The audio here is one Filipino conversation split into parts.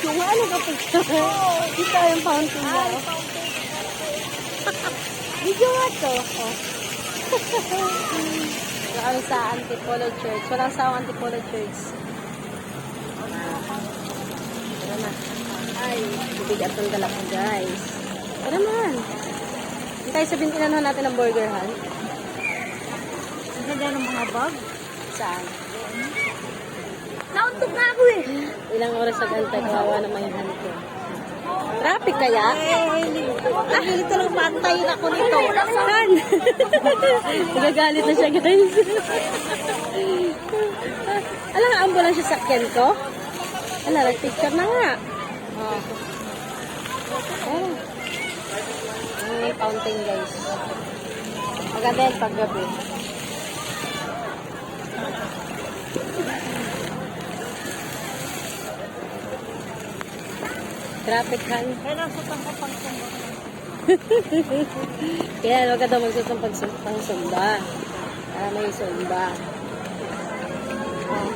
picture nga. Ano ka picture? Kita yung fountain na. Video nga to. Kami sa Antipolo Church. Walang sa Antipolo Church. Tara na. Ay, bibig at ang dala ko, guys. Tara man. Tayo sabihin inanuhan natin ng burger hunt. Ang ganda ng mga bag. Saan? Nauntok na ako eh. Ilang oras sa gantay, kawawa naman yung hunt ko. Traffic kaya? Nahilig talagang pantayin ako nito. Saan? Nagagalit na siya, guys. Alam nga, ambulance yung sakyan ko? Ala, nag-picture na nga. Oh. Oh. May fountain, guys. Maganda yung paggabi. Traffic han. Kaya nasutang ko pang sumba. Kaya huwag ka daw magsusong pang sumba. Para may sumba. Oh.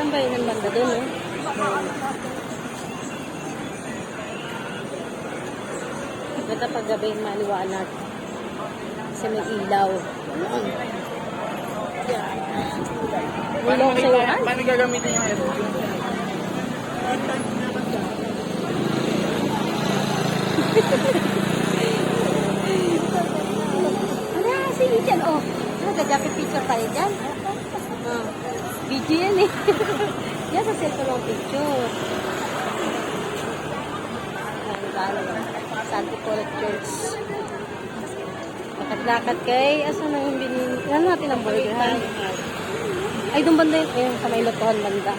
Saan ba yun ang banda doon, eh? Ganda pag gabi maliwanag. Kasi may ilaw. Ilaw sa iwan? Paano gagamitin yung aircon? Ano sige dyan, oh. Nagagapit picture tayo dyan. Video yan eh. Yan sa cellphone ng picture. Sa Antipolo Church. Lakad-lakad kay, asan na yung binili? Ano natin ang burger, ha? Ay, doon banda yun. Ayun, sa may lotohan banda.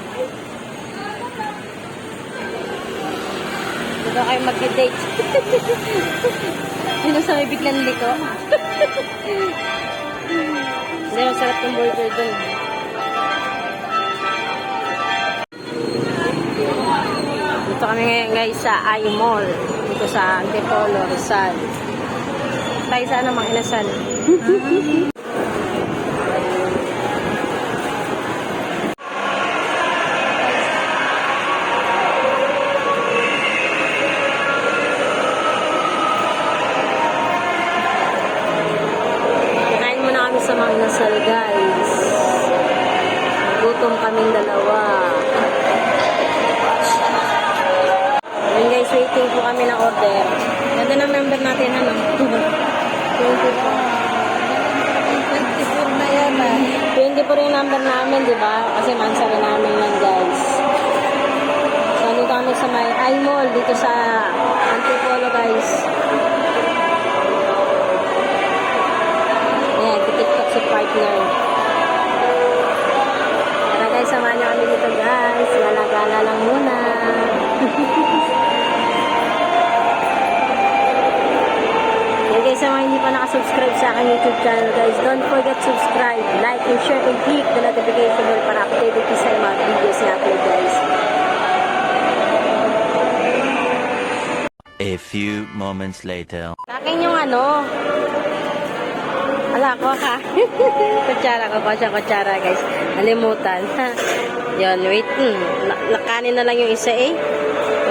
Dito kayo mag-date. Yun sa may biglang liko. Hindi, masarap yung burger doon. Dito kami ngayon guys sa I-Mall. Dito sa Antipolo, Rizal. Tayo sa ano, mga inasal. Kain muna kami sa mga inasal guys. Gutom kaming dalawa. Ayun guys, waiting po kami ng order. Ganda ng member natin, ano? 24 na yan ah. 24 yung number namin, di ba? Kasi mansari namin yan, guys. So, dito kami sa may I-Mall, dito sa Antipolo, guys. Ayan, TikTok si partner. Tara guys, samahan nyo kami dito, guys. Gala-gala lang muna. Guys, sa mga hindi pa nakasubscribe sa aking YouTube channel, guys, don't forget to subscribe, like, and share, and click the notification bell para updated sa mga videos na upload, guys. A few moments later. Akin yung ano, ala ko ka. Kutsara ko, kutsara, guys. Nalimutan. Yun, wait. Nakanin na lang yung isa eh.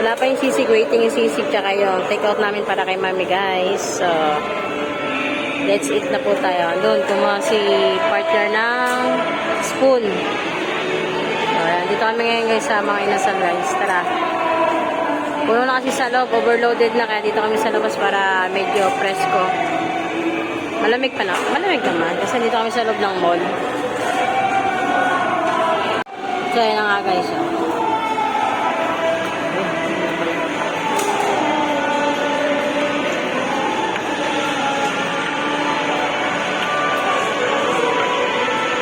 Wala pa yung sisig, waiting yung sisig tsaka yung take out namin para kay mami, guys. So, let's eat na po tayo. Doon, kumuha si partner ng spoon. Ayan, dito kami ngayon guys sa mga inasal, guys. Tara. Puno na kasi sa loob, overloaded na, kaya dito kami sa labas para medyo presko. Malamig pa na. Malamig naman. Kasi dito kami sa loob ng mall. So, yun na nga guys.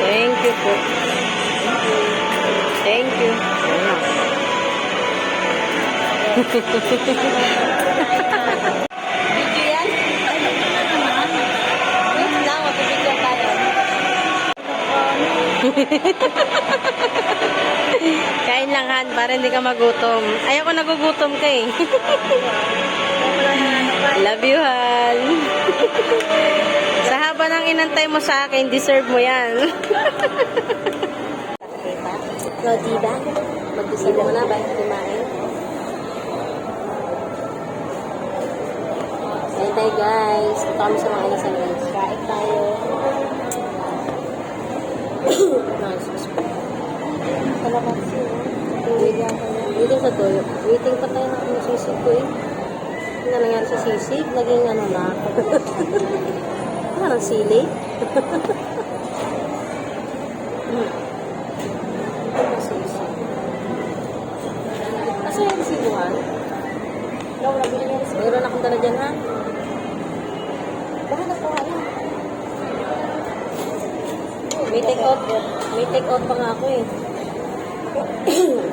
Thank you po. Thank you. Video yan? Wait lang, mapipicture tayo. Kain lang, Han, para hindi ka magutom. Ayoko nagugutom ka eh. Love you, Han. Sa haba ng inantay mo sa akin, deserve mo yan. So, diba? Mag-deserve mo na bago kumain. Ayan tayo guys. Ito kami sa mga inasal guys. Kain tayo. Kalamansi. Waiting sa toyo. Waiting pa tayo ng sisig ko eh. Ano na nangyari sa sisig? Naging ano na. Parang sili. Sisig. Asa yung siguhan? Meron akong dala dyan ha. Baka nakuha yan. May take out. May take out pa nga ako eh.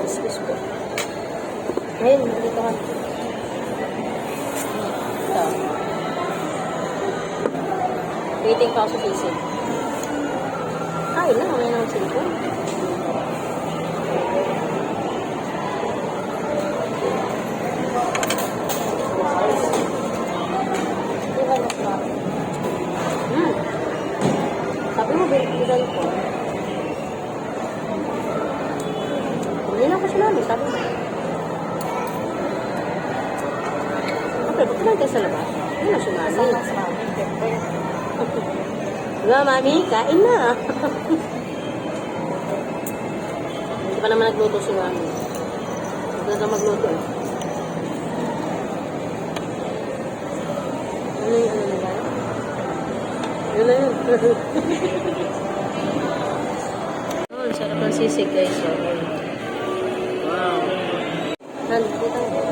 Excuse po. Ayun, dito ka. Ito. Waiting pa ako sa sisig. Ay, lang. May nang cellphone. Sabi mo, bilisan ko. Hindi na ako sinami, sabi mo. Okay, ba't naman tayo sa labas? Hindi na sinami. Diba, mami? Kain na. Hindi pa naman nagluto si mami. Hindi na magluto eh. Ano yung ano nila? Yun na yun. Oh, ang sarap ng sisig guys. Oh. Wow. Nandito tayo.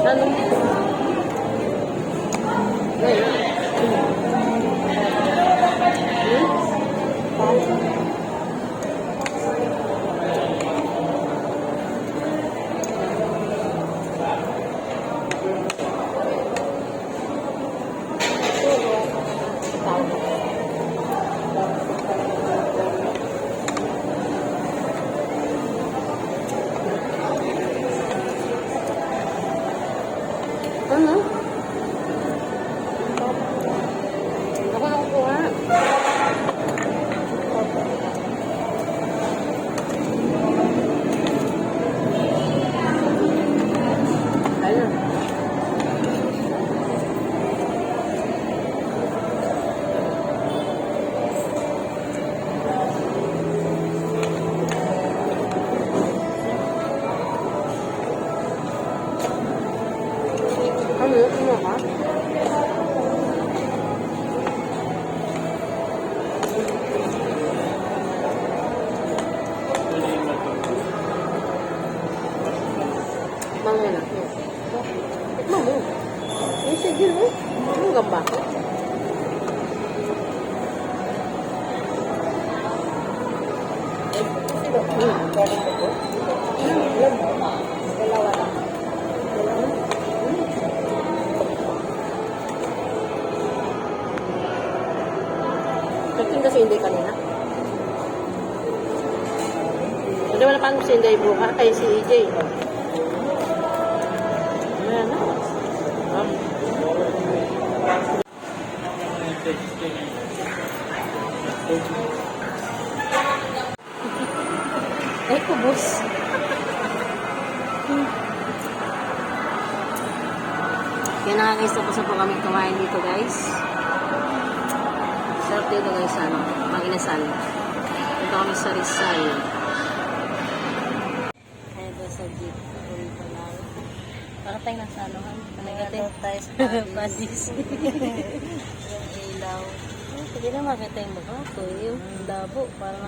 Ano? Ano? Ako na kukuha. Ayun. Ano? Ano ka? Mangga na. Tikman mo. Ay, sige mo. Ano gamba ko? Dalawa lang. Nagting kasi hindi kanina. Hindi wala pang si Inday buka. Ay, si EJ. Ayan na. Ay, kubos. Kaya na guys, tapos na po kami kumain dito guys. Sarap dito guys, ano, mga inasal. Dito kami sa Rizal. Kaya doon sa jeep. Dito lang. Para tayong nasa ano, Nagatot tayo sa Padis. Yung ilaw. Pwede na makita yung mukha ko. Yung labo. Parang